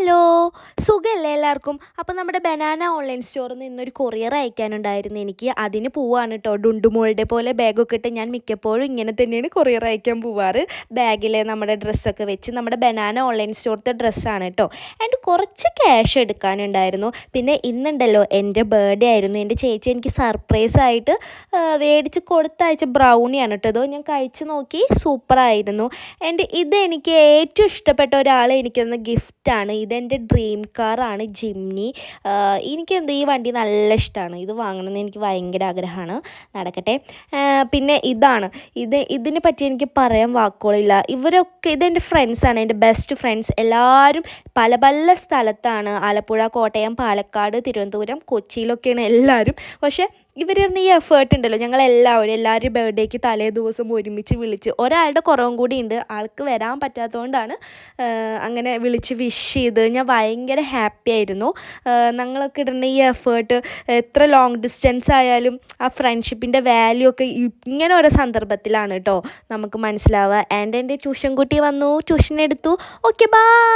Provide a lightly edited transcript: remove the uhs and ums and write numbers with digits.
Hello, സുഖമല്ലേ എല്ലാവർക്കും? അപ്പോൾ നമ്മുടെ ബനാന ഓൺലൈൻ സ്റ്റോറിൽ നിന്ന് ഇന്നൊരു കൊറിയർ അയക്കാനുണ്ടായിരുന്നു എനിക്ക്. അതിന് പോവാണ് കേട്ടോ. ഡുണ്ടുമോളുടെ പോലെ ബാഗൊക്കെ ഇട്ട് ഞാൻ മിക്കപ്പോഴും ഇങ്ങനെ തന്നെയാണ് കൊറിയർ അയക്കാൻ പോവാറ്. ബാഗിൽ നമ്മുടെ ഡ്രസ്സൊക്കെ വെച്ച് നമ്മുടെ ബനാന ഓൺലൈൻ സ്റ്റോറത്തെ ഡ്രസ്സാണ് കേട്ടോ. എൻ്റെ കുറച്ച് ക്യാഷ് എടുക്കാനുണ്ടായിരുന്നു. പിന്നെ ഇന്നുണ്ടല്ലോ എൻ്റെ ബർത്ത്ഡേ ആയിരുന്നു. എൻ്റെ ചേച്ചി എനിക്ക് സർപ്രൈസായിട്ട് മേടിച്ച് കൊടുത്തയച്ച ബ്രൗണിയാണ് കേട്ടോ. ഇതോ ഞാൻ കഴിച്ച് നോക്കി, സൂപ്പറായിരുന്നു. ഇതെനിക്ക് ഏറ്റവും ഇഷ്ടപ്പെട്ട ഒരാൾ എനിക്ക് തന്ന ഗിഫ്റ്റാണ്. ഇതെൻ്റെ ഡ്രീം കാറാണ്, ജിംനി. എനിക്കെന്തോ ഈ വണ്ടി നല്ല ഇഷ്ടമാണ്. ഇത് വാങ്ങണമെന്ന് എനിക്ക് ഭയങ്കര ആഗ്രഹമാണ്. നടക്കട്ടെ. പിന്നെ ഇതിനെ പറ്റി എനിക്ക് പറയാൻ വാക്കുകളില്ല. ഇതെൻ്റെ ഫ്രണ്ട്സാണ്, എൻ്റെ ബെസ്റ്റ് ഫ്രണ്ട്സ്. എല്ലാവരും പല പല സ്ഥലത്താണ്. ആലപ്പുഴ, കോട്ടയം, പാലക്കാട്, തിരുവനന്തപുരം, കൊച്ചിയിലൊക്കെയാണ് എല്ലാവരും. പക്ഷേ ഇവരുടെ ഈ എഫേർട്ട് ഉണ്ടല്ലോ, എല്ലാവരും ബർത്ത്ഡേക്ക് തലേ ദിവസം ഒരുമിച്ച് വിളിച്ച്, ഒരാളുടെ കുറവും കൂടി ഉണ്ട്, ആൾക്ക് വരാൻ പറ്റാത്തതുകൊണ്ടാണ് അങ്ങനെ വിളിച്ച് വിഷ് ചെയ്ത്. ഞാൻ ഭയങ്കര ഹാപ്പി ആയിരുന്നു. ഞങ്ങളൊക്കെ ഇടുന്ന ഈ എഫേർട്ട് എത്ര ലോങ് ഡിസ്റ്റൻസ് ആയാലും ആ ഫ്രണ്ട്ഷിപ്പിൻ്റെ വാല്യൂ ഒക്കെ ഇങ്ങനെ ഓരോ സന്ദർഭത്തിലാണ് കേട്ടോ നമുക്ക് മനസ്സിലാവുക. എൻ്റെ ട്യൂഷൻ കുട്ടി വന്നു, ട്യൂഷൻ എടുത്തു. Okay, by.